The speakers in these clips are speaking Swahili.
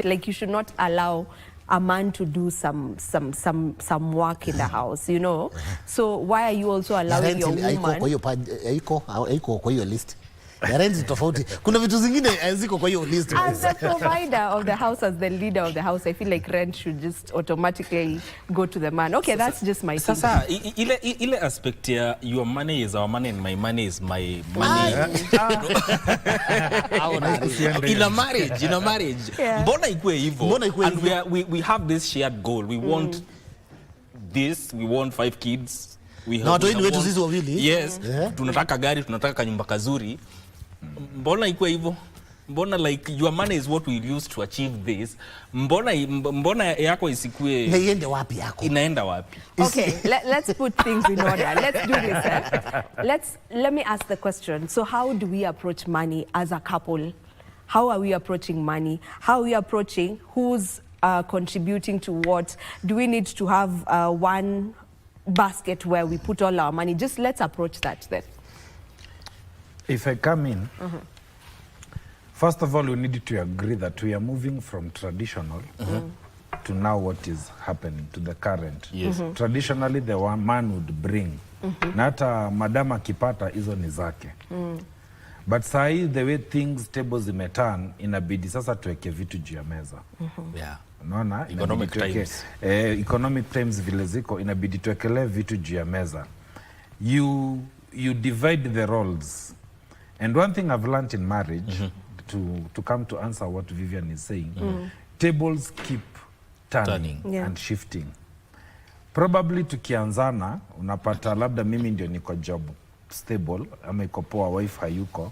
Like, you should not allow a man to do some work in the house, you know. So why are you also allowing your woman? Haiko kwa hiyo list. The rent is tofauti. Kuna vitu zingine haziko kwa hiyo list. As the provider of the house, as the leader of the house, I feel like rent should just automatically go to the man. Okay, that's just my thing. Sasa ile aspect ya your money is our money and my money is my money. In a marriage. Yeah. Mbona ikuwe hivyo? And we have this shared goal. We want this, we want 5 kids. We have wetu sisi wawili. Yes. Yeah. Tunataka gari, tunataka kanyumba kazuri. Mbona ikuwe hivyo? Mbona like your money is what we use to achieve this? Mbona yako isikue inaenda wapi yako? Inaenda wapi? Okay, let's put things in order. Let's do this. Let me ask the question. So how do we approach money as a couple? How are we approaching money? How are we approaching who's contributing to what? Do we need to have one basket where we put all our money? Just let's approach that then. If I come in, first of all, we need to agree that we are moving from traditional to now what is happening, to the current. Yes. Traditionally, the one man would bring. Na hata madama akipata hizo ni zake. But sahi, the way things, tables zimeturn, inabidi sasa tuweke vitu juu ya meza. Yeah. Unaona? Economic times. Economic times vile ziko, inabidi tuwekelee vitu juu ya meza. You divide the roles. And one thing I've learned in marriage, to come to answer what Vivian is saying, tables keep turning and shifting. Probably tukianzana, unapata labda mimi ndio niko job stable, ama iko poa, wife hayuko.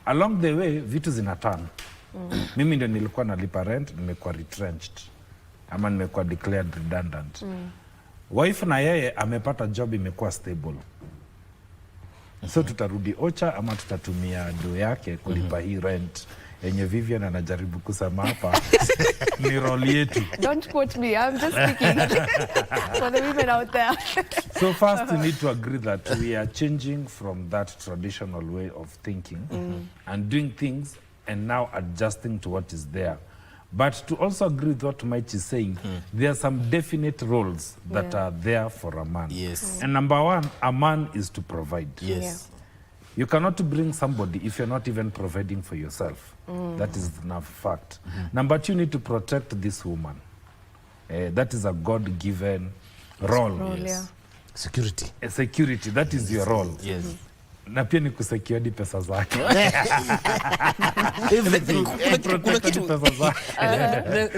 Along the way, vitu zinaturn. Mimi ndio nilikuwa nalipa rent, nimekuwa retrenched. Ama nimekuwa declared redundant. Wife na yeye amepata job, imekuwa stable. So tutarudi Ocha ama tutatumia do yake kulipa hii rent yenye Vivian anajaribu kusema hapa ni role yetu. Don't quote me, I'm just speaking for the women out there. So first we need to agree that we are changing from that traditional way of thinking and doing things and now adjusting to what is there. But to also agree with what Mike is saying, there are some definite roles that are there for a man. Yes. And number one, a man is to provide. Yes. You cannot bring somebody if you're not even providing for yourself. That is enough fact. Number two, you need to protect this woman. That is a God-given role. Yes. Security. A security, that is your role. Yes. Na pia ni kusecure di pesa zake.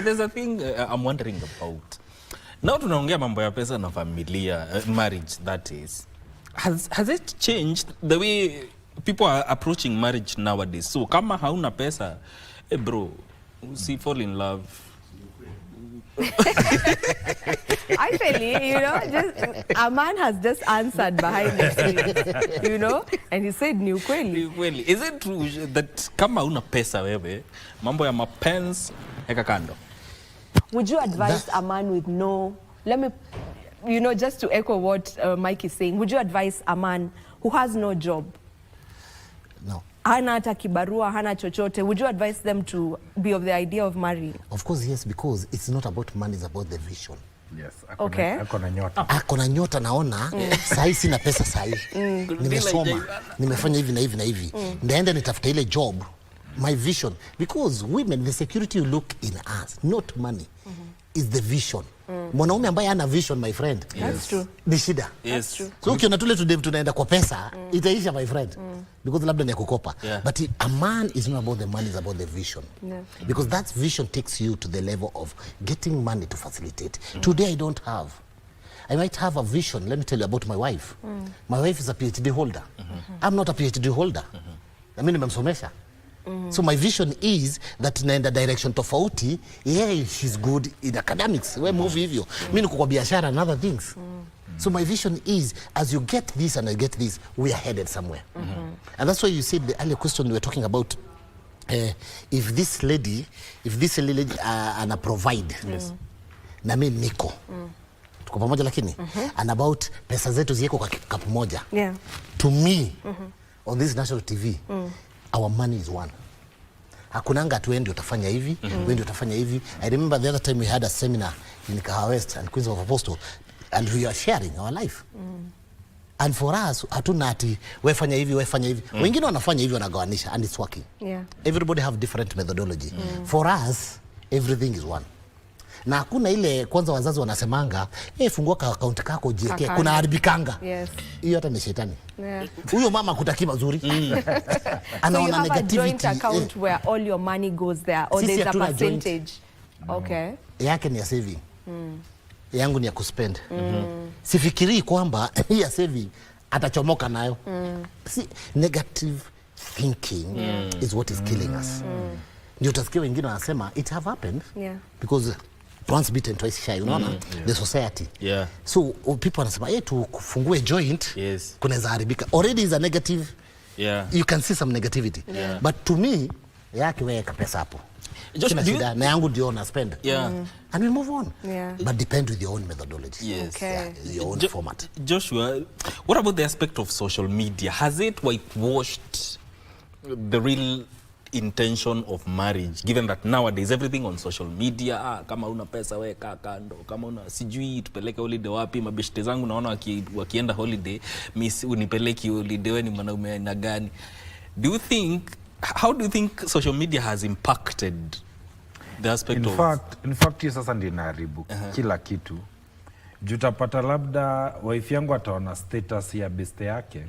There's a thing I'm wondering about. Now tunaongea mambo ya pesa na familia, marriage that is. Has it changed the way people are approaching marriage nowadays? So kama hauna pesa, bro, fall in love. Actually, you know, just a man has just answered behind the scenes, you know, and he said ni ukweli. Is it true that kama una pesa wewe, mambo ya mapenzi heka kando? Would you advise a man with no, let me, you know, just to echo what Mike is saying, would you advise a man who has no job? No. Hana hata kibarua, hana chochote. Would you advise them to be of the idea of marrying? Of course, yes, because it's not about money, it's about the vision. Yes. Okay. Akona nyota. Akona nyota naona, sahi sina pesa sahi. Nimesoma, nimefanya hivi na hivi na hivi. Ndaenda nitafuta ile job, my vision. Because women, the security you look in us, not money, is the vision. Mwanaume ambaye hana vision, my friend. That's true. Ni shida. Yes. True. So ukiona tule tunaenda kwa pesa, itaisha, my friend. Because labda ni kukopa. But a man is not about the money, it's about the vision. Because that vision takes you to the level of getting money to facilitate. Today I don't have. I might have a vision. Let me tell you about my wife. My wife is a PhD holder. I'm not a PhD holder. I mean, nimemsomesha. So my vision is that naenda direction tofauti. Yeah, she's good in academics. We move hivyo. Mimi niko kwa biashara and other things. So my vision is, as you get this and I get this, we are headed somewhere. And that's why you said the earlier question we were talking about, if this lady ana provide, na mimi niko. Tuko pamoja lakini, and about pesa zetu zieko kwa kapu moja. To me, on this national TV, our money is one. hakunanga tu wewe ndio utafanya hivi, wewe ndio utafanya hivi. I remember the other time we had a seminar in Kahawa West and Queens of Apostle and we are sharing our life. And for us, hatuna ati wewe fanya hivi, wewe fanya hivi. Wengine wanafanya hivi wanagawanisha and it's working. Yeah. Everybody have different methodology. For us, everything is one. Na hakuna ile kwanza wazazi wanasemanga, fungua account kako jiweke, kuna haribikanga. Yes. Hiyo hata ni shetani. Yeah. Huyo mama kutaki mazuri. So you have a joint account where all your money goes there or Sisi there's a hatuna percentage. Okay. Yake ni ya saving. Yangu ni ya kuspend. Sifikirii kwamba hii ya saving atachomoka nayo. See, negative thinking is what is killing us. Ndio utasikia wengine wanasema it have happened because once bitten twice shy, unaona the society. So people wanasema tufungue joint, kunaweza haribika. Already is a negative. You can see some negativity. But to me, yake weka pesa hapo. Na yangu ndio na spend. And we move on. But depend with your own methodology. Your own format. Joshua, what about the aspect of social media? Has it whitewashed the real intention of marriage, given that nowadays everything on social media? Kama una pesa weka kando, kama una sijui tupeleke holiday wapi, mabeshte zangu naona wakienda holiday, miss unipeleki holiday, wewe ni mwanaume aina gani? How do you think social media has impacted the aspect in fact hiyo sasa ndio inaharibu kila kitu. Jutapata labda wife yangu ataona status ya beste yake.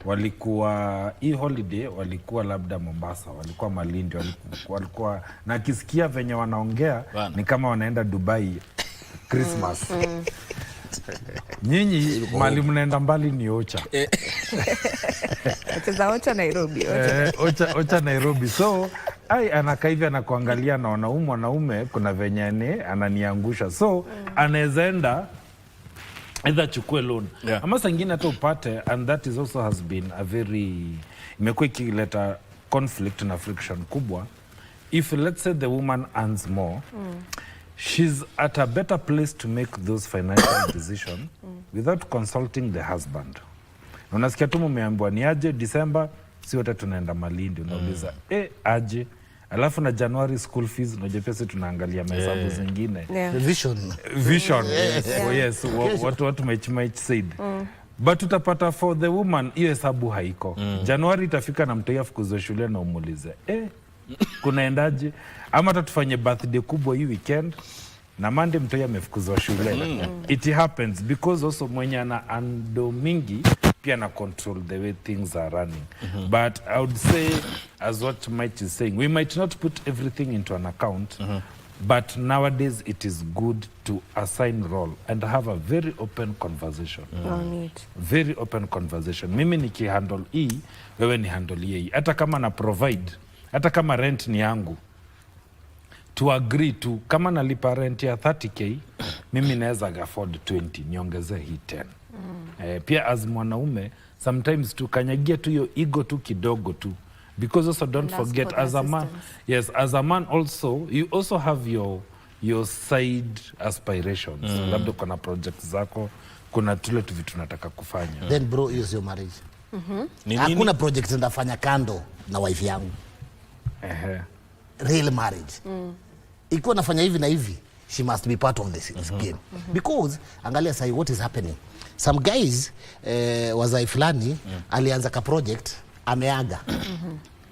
Walikuwa hii holiday, walikuwa labda Mombasa, walikuwa Malindi, walikuwa na kisikia venye wanaongea ni kama wanaenda Dubai Christmas. Nyinyi mali mnaenda mbali ni Ocha. Ocha Nairobi. Ocha Nairobi. So anakaa hivi anakuangalia na wanaume kuna venye ananiangusha. So anaweza enda either chukue loan. Ama sangine hata upate, and that is also has been a very, imekuwa ikileta conflict na friction kubwa. If let's say the woman earns more, she's at a better place to make those financial decisions without consulting the husband. Unasikia tu mumeambiwa ni aje December, si wote tunaenda Malindi, unauliza aje, alafu na January school fees, unajua pesa tunaangalia mahesabu zingine. Vision. Yes. What might said. But utapata for the woman hiyo hesabu haiko. January itafika na mtoto afukuzwe shule na umulize kunaendaje, ama tatufanye birthday kubwa hii weekend na Monday mtoto amefukuzwa shule. It happens because also mwenye ana ando mingi pia na control the way things are running. But I would say, as what Mike is saying, we might not put everything into an account, but nowadays it is good to assign role and have a very open conversation. Very open conversation. Mimi nikihandle hii, wewe ni handle hii. Hata kama na provide, hata kama rent ni yangu, to agree to, kama nalipa rent ya 30k, mimi naweza afford 20, niongeze hii 10. Pia as mwanaume, sometimes tukanyagia tu hiyo ego tu kidogo tu. Because also don't forget, as a man, as a man also, you also have your side aspirations. Labda kuna project zako, kuna tule tu vitu nataka kufanya. Then bro, hiyo sio marriage. Hakuna project ndafanya kando na wife yangu. Real marriage. Ikiwa nafanya hivi na hivi, she must be part of this game. Because angalia sahi what is happening. Some guys wazai fulani alianza ka project ameaga.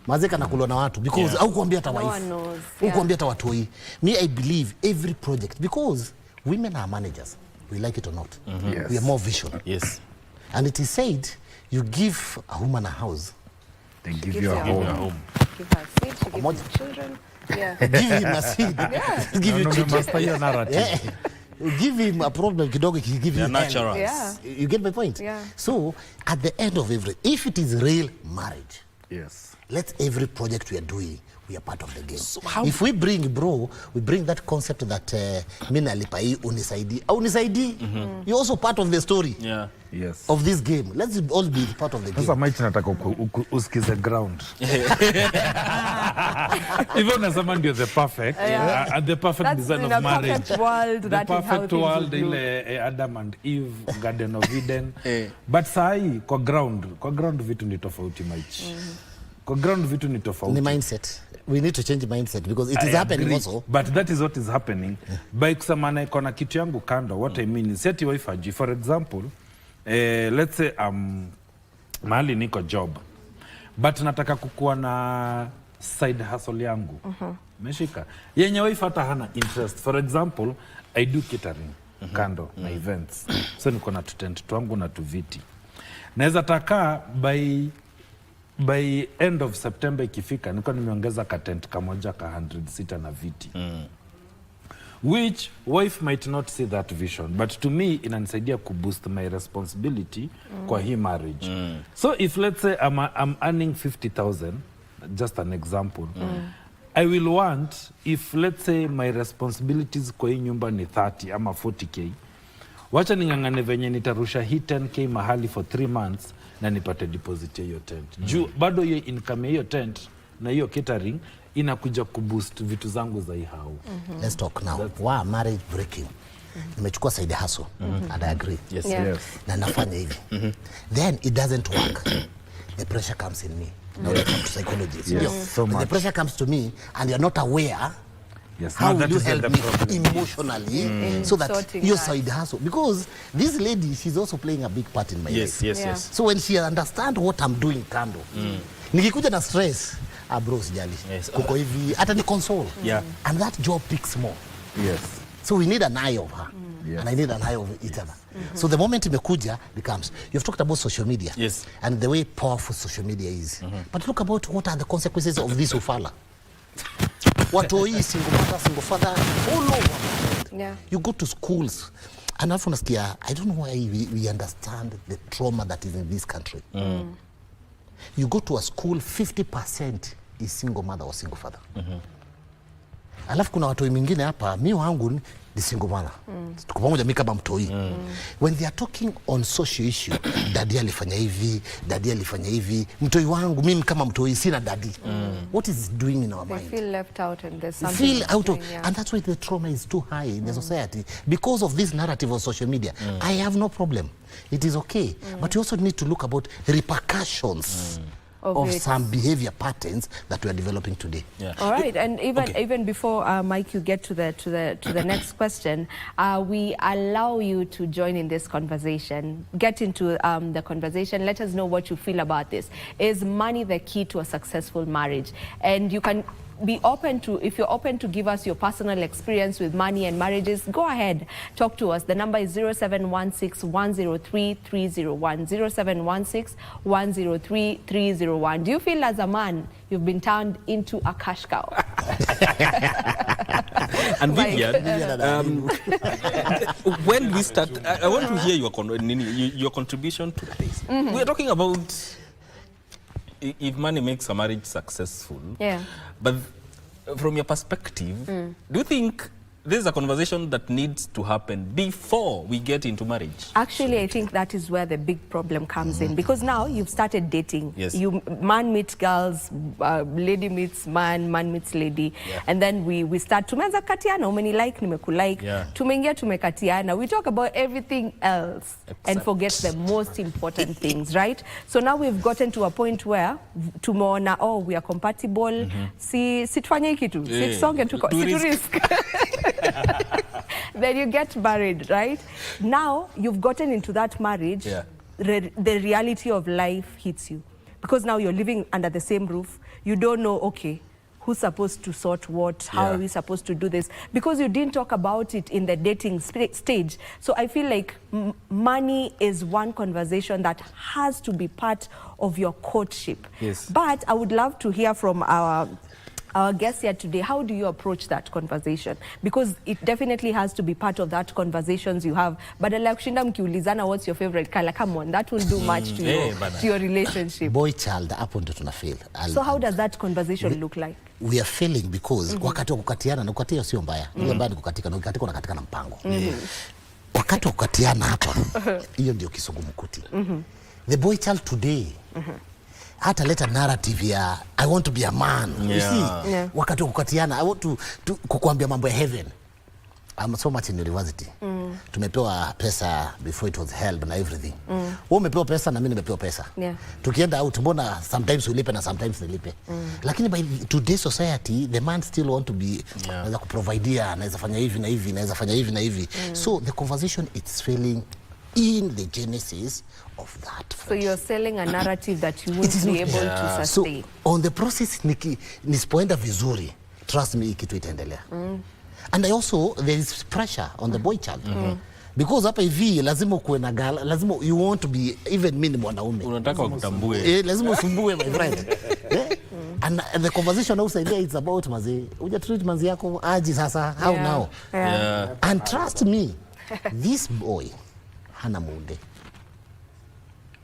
Mazeka nakulwa na watu because au kuambia hata wife. Au kuambia hata watu hii. Me I believe every project because women are managers. We like it or not. We are more vision. And it is said you give a woman a house, they give you a home. Give her seed, she gives you children. Give him a seed. Give you children. Give him a problem kidogo, give you natural. You get my point? So at the end of every, if it is real marriage, let every project we are doing, we are part of the game. So if we bring that concept that mina lipa hii unisaidi au unisaidi, you're also part of the story of this game. Let's all be part of the game. Sasa Mike nataka usikize ground. Even nasema ndio the perfect the perfect design of marriage. The perfect world ile Adam and Eve, Garden of Eden. But sahi kwa ground vitu ni tofauti Mike. Kwa ground vitu ni tofauti. Ni mindset. We need to change mindset because it is happening also. But that is what is happening. By kusema na iko na kitu yangu kando, what I mean is set wife aji. For example, let's say mahali niko job. But nataka kukuwa na side hustle yangu. Meshika. Yenye wife hata hana interest. For example, I do catering kando na events. So niko na tent twangu na tuviti. Naweza taka by end of September ikifika niko nimeongeza ka tent kamoja ka 100 sita na viti. Which wife might not see that vision, but to me inanisaidia kuboost my responsibility kwa hii marriage. So if let's say I'm earning 50,000, just an example, I will want, if let's say my responsibilities kwa hii nyumba ni 30 ama 40k, wacha ningangane venye nitarusha hii 10k mahali for 3 months na nipate deposit ya hiyo tent. Juu bado hiyo income ya hiyo tent na hiyo catering inakuja kuboost vitu zangu za hii hao. Let's talk now. Wow, marriage breaking. Nimechukua side hustle and I agree. Yes. Yes. Na nafanya hivi. Then it doesn't work. The pressure comes in me. Now let's come to psychology. Yes, so much. The pressure comes to me and you're not aware. Yes. How No, will that you is help the me problem. emotionally so that sorting your that. side hustle? Because this lady, she's also playing a big part in my life. Yes. So when she understands what I'm doing kando, nikikuja na stress, bro sijali. Yes. Kuko hivi, hata ni console. Yeah. And that job picks more. Yes. So we need an eye of her. Yes. And I need an eye of each other. So the moment imekuja becomes, you've talked about social media. Yes. And the way powerful social media is. But look about what are the consequences of this ufala. Watoi, single father, all over. Yeah. You go to schools. And alafu nasikia, I don't know why we understand the trauma that is in this country. You go to a school, 50% is single mother or single father. Alafu kuna watoi mingine hapa, mi wangu ni single mother. Tuko pamoja mi kama mtoi. When they are talking on social issue, daddy alifanya hivi, mtoi wangu, mimi kama mtoi sina daddy. What is it doing in our They mind? feel left out and there's something. Feel out of, doing, yeah. and that's why the trauma is too high in the society because of this narrative of social media. I have no problem, it is okay, but you also need to look about repercussions of it. some behavior patterns that we are developing today. Yeah. All right, and even Okay. even before Mike, you get to the next question, we allow you to join in this conversation. Get into the conversation. Let us know what you feel about this. Is money the key to a successful marriage? And you can be open to, if you're open to give us your personal experience with money and marriages, go ahead, talk to us. The number is 0716-103-301, 0716-103-301. Do you feel as a man you've been turned into a cash cow? And Mike. Vivian, when we start, I want to hear your contribution to this. We are talking about if money makes a marriage successful. Yeah. But from your perspective, do you think this is a conversation that needs to happen before we get into marriage? Actually, I think that is where the big problem comes in, because now you've started dating. Yes. Man meets girls, lady meets man, man meets lady, and then we start tumeanza katiana, umenilike, nimekulike, tumeingia tumekatiana. We talk about everything else and forget the most important things, right? So now we've gotten to a point where tumeona, oh, we are compatible. Si tufanye kitu, si tusonge tuko, si tu risk. Then you get married, right? Now you've gotten into that marriage, the reality of life hits you. Because now you're living under the same roof. You don't know, okay, who's supposed to sort what? How are we supposed to do this? Because you didn't talk about it in the dating stage. So I feel like money is one conversation that has to be part of your courtship. Yes. But I would love to hear from our guest here today. How do you approach that conversation? Because it definitely has to be part of that conversations you have. Badala ya kushinda mkiulizana what's your favorite color, come on, that will do much to your relationship. Boy child, hapo ndo tuna fail. So how does that conversation look like? We are failing because wakati wa kukatiana, na kukatia sio mbaya. Ile mbaya ni kukatika, na kukatika unakatika na mpango. Wakati wa kukatiana hapa, hiyo ndio kisungumkuti. The boy child today, hata leta narrative ya I want to be a man. You see, wakati wa kukatiana, I want to kukuambia mambo ya heaven. I'm so much in university. tumepewa pesa before it was held na everything. Wewe umepewa pesa na mimi nimepewa pesa. Tukienda out mbona sometimes ulipe na sometimes nilipe. Lakini by today's society the man still want to be anaweza kuprovidea, anaweza fanya hivi na hivi, anaweza fanya hivi na hivi. So the conversation it's failing in the genesis of that. So you're selling a narrative that you won't be able to sustain. So on the process nisipoenda vizuri, trust me kitu itaendelea. And I also there is pressure on the boy child. Because hapa hivi lazima kuwe na gala, lazima you want to be even mimi mwanaume. Unataka ukutambue. Lazima usumbue my friend. And the conversation also there it's about mazi. Uja treat mazi yako aji sasa how now. And trust me, this boy hana mude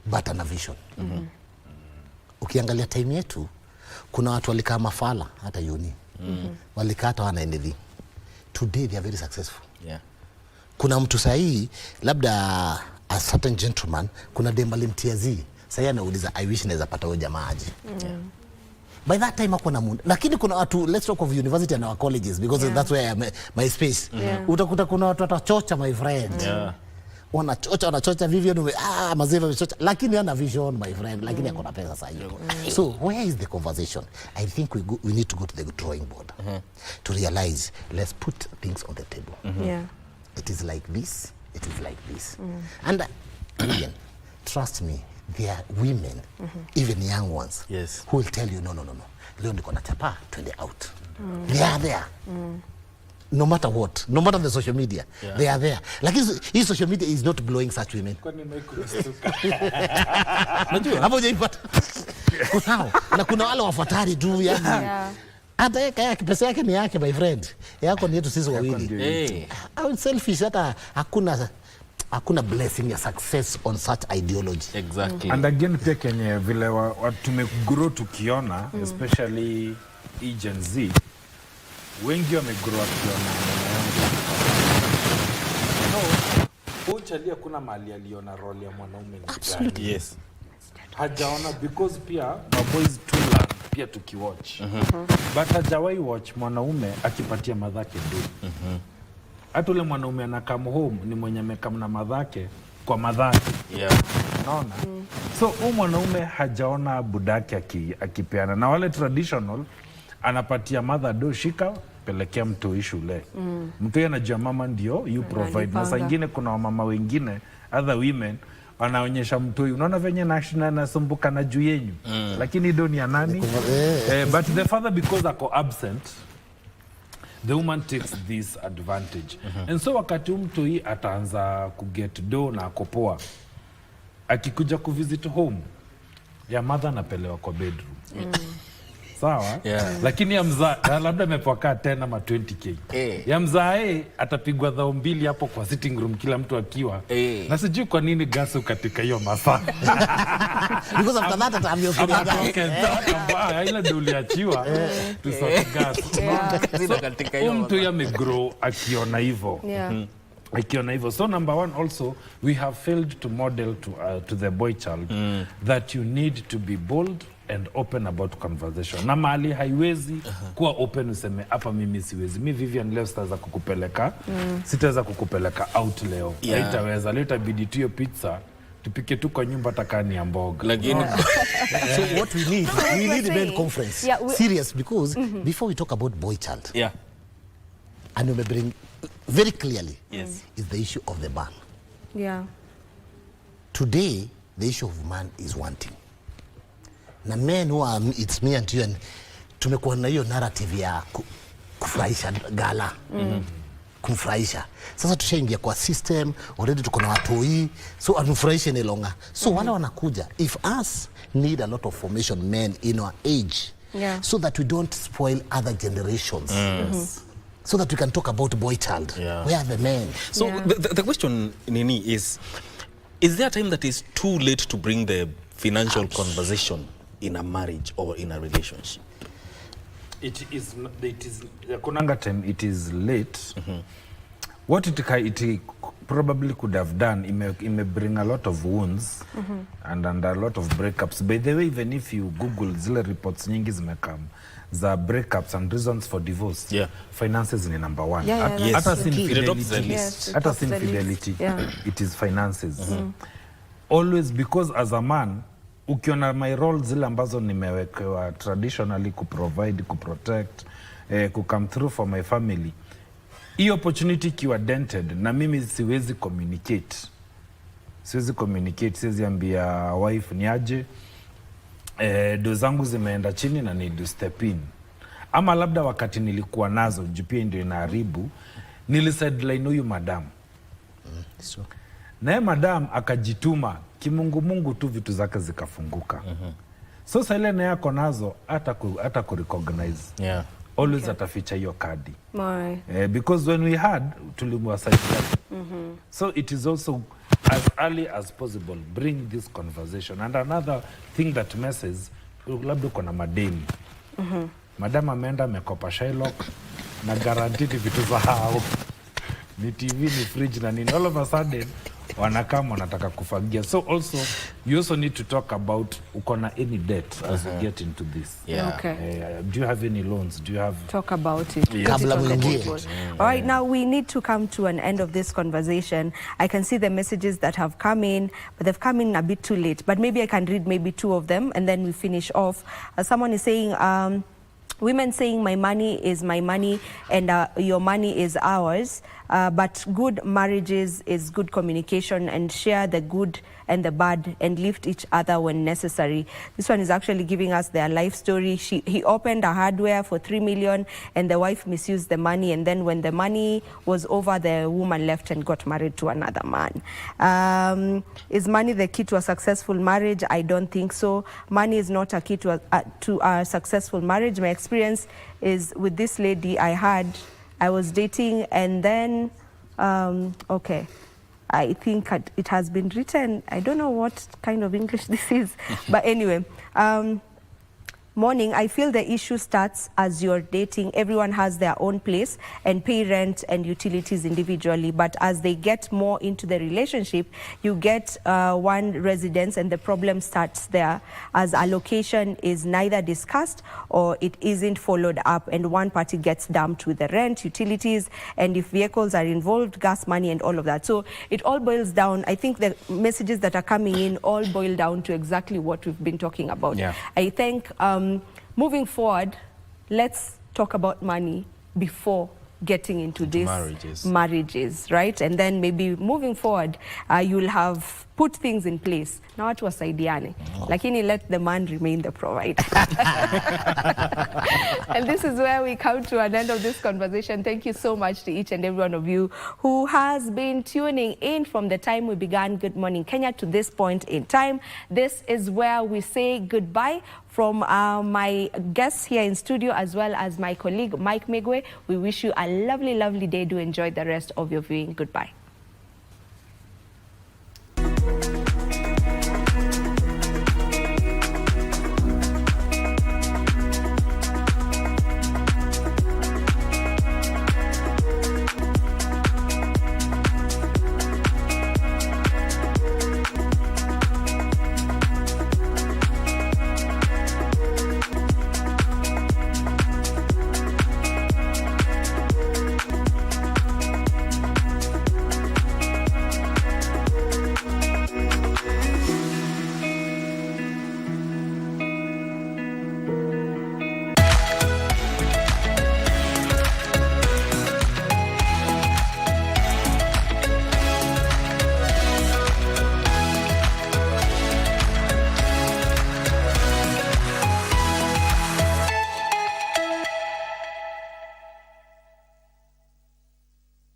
but ana vision. Ukiangalia time yetu kuna watu walikaa mafala hata uni. Walikaa hata wana anything. Today they are very successful. Kuna mtu sahi labda a certain gentleman kuna demba limtiazi sahi anauliza I wish naweza pata huyo jamaa aje. By that time hakuna muda. Lakini kuna watu, let's talk of university and our colleges because that's where my space. Utakuta kuna watu watachocha my friend. Wanachocha vivyo maziwa wamechocha lakini hana vision my friend, lakini akona pesa sasa hiyo. So where is the conversation? I think we need to go to the drawing board to realize, let's put things on the table. It is like this, it is like this. And again, trust me, there are women, even young ones, who will tell you, no. Leo ndiko na chapa, twende out. They are there. No matter what, no matter the social media, they are there. Like his social media is not blowing such women. Hapo jaipata. Na kuna wale wafuatari tu yani. Hata yeye pesa yake ni yake my friend. Yako ni yetu sisi wawili. How selfish hata hakuna blessing ya success on such ideology. Exactly. And again pia kenye vile tumegrow tukiona especially Gen Z wengi wamegrow wakiona uchalia kuna mali aliona role ya mwanaume ni Absolutely. Yes. Hajaona because pia my boys too learn pia tukiwatch. But hajawahi watch mwanaume akipatia madhake ndio. Hata ule mwanaume anakam home ni mwenye amekam na madhake kwa madhake. Unaona? So huyu mwanaume hajaona budake akipeana. Na wale traditional anapatia mother do shika pelekea mtoi shule. Mtoi anajua mama ndio you provide. Na saa ingine kuna wamama wengine other women wanaonyesha mtoi unaona venye national nasumbuka na juu yenyu. Lakini do ni ya nani? But the father because ako absent, the woman takes this advantage. And so wakati mtoi ataanza kuget do na akopoa akikuja kuvisit home ya mother anapelewa kwa bedroom. Sawa? Lakini ya mzaa labda amepokaa 10 ama 20k. Ya mzaa atapigwa dhao mbili hapo kwa sitting room kila mtu akiwa. Na sijui kwa nini gasu katika hiyo masaa. Because after that ataambiwa ile ndio uliachiwa tusome gas. So katika hiyo mtu yamegrow akiona hivyo. Akiona hivyo. So number one also we have failed to model to the boy child that you need to be bold and open about conversation. Na mahali haiwezi kuwa open useme hapa mimi siwezi. Mimi Vivian leo sitaweza kukupeleka. Sitaweza kukupeleka out leo. Haitaweza. Leo itabidi tu hiyo pizza tupike tu kwa nyumba takani ya mboga. Lakini so what we need men conference. Serious because before we talk about boy child. And we bring very clearly is the issue of the man. Today the issue of man is one thing. Na men who are it's me and you and tumekuwa na hiyo narrative ya kufurahisha gala. Kumfurahisha. Sasa tushaingia kwa system, already tuko na watoi, so anufurahishe ni longa. So wale wanakuja, if us need a lot of formation men in our age, so that we don't spoil other generations. So that we can talk about boy child. Where are the men? So the question, Nini, is there a time that is too late to bring the financial conversation in a marriage or in a relationship? It is kunanga time it is late what it probably could have done, it may bring a lot of wounds and a lot of breakups. By the way, even if you Google zile reports nyingi zimekam za breakups and reasons for divorce, finances ni number one. Hata si infidelity. Hata si infidelity. It is finances. Always, because as a man, ukiona my role zile ambazo nimewekewa traditionally kuprovide, kuprotect, come through for my family, hii opportunity kiwa dented na mimi siwezi communicate. Siwezi ambia wife ni aje, do zangu zimeenda chini na need step in. Ama labda wakati nilikuwa nazo, jupia ndio inaharibu, nilisidline huyu madam. Naye madam akajituma, kimungu tu vitu zake zikafunguka. So sa ile na yako nazo, hata kurecognize. Always ataficha hiyo kadi. Because when we had, tulimwasaidia. So it is also as early as possible, bring this conversation. And another thing that messes, labda uko na madeni. Madam ameenda amekopa Shylock na guaranteed vitu za hao. Ni TV, ni fridge na nini. All of a sudden, wanakama wanataka kufagia. So also, you also need to talk about uko na any debt as you get into this. Do you have any loans? Do you have... Talk about it. All right, now we need to come to an end of this conversation. I can see the messages that have come in, but they've come in a bit too late. But maybe I can read maybe 2 of them and then we finish off. Someone is saying... women saying my money is my money and your money is ours, but good marriages is good communication and share the good and the bad and lift each other when necessary. This one is actually giving us their life story. He opened a hardware for 3 million and the wife misused the money, and then when the money was over, the woman left and got married to another man. Is money the key to a successful marriage? I don't think so. Money is not a key to a successful marriage. My experience is with this lady I was dating, and then okay, I think it has been written. I don't know what kind of English this is, but anyway. Morning, I feel the issue starts as you're dating. Everyone has their own place and pay rent and utilities individually. But as they get more into the relationship, you get one residence and the problem starts there, as allocation is neither discussed or it isn't followed up, and one party gets dumped with the rent, utilities, and if vehicles are involved, gas money and all of that. So it all boils down. I think the messages that are coming in all boil down to exactly what we've been talking about. I think moving forward, let's talk about money before getting into this marriages, right? And then maybe moving forward, you'll have put things in place. Na watu wasaidiane. Lakini let the man remain the provider. And this is where we come to an end of this conversation. Thank you so much to each and every one of you who has been tuning in from the time we began Good Morning Kenya to this point in time. This is where we say goodbye from my guests here in studio, as well as my colleague Mike Megwe. We wish you a lovely, lovely day. Do enjoy the rest of your viewing. Goodbye.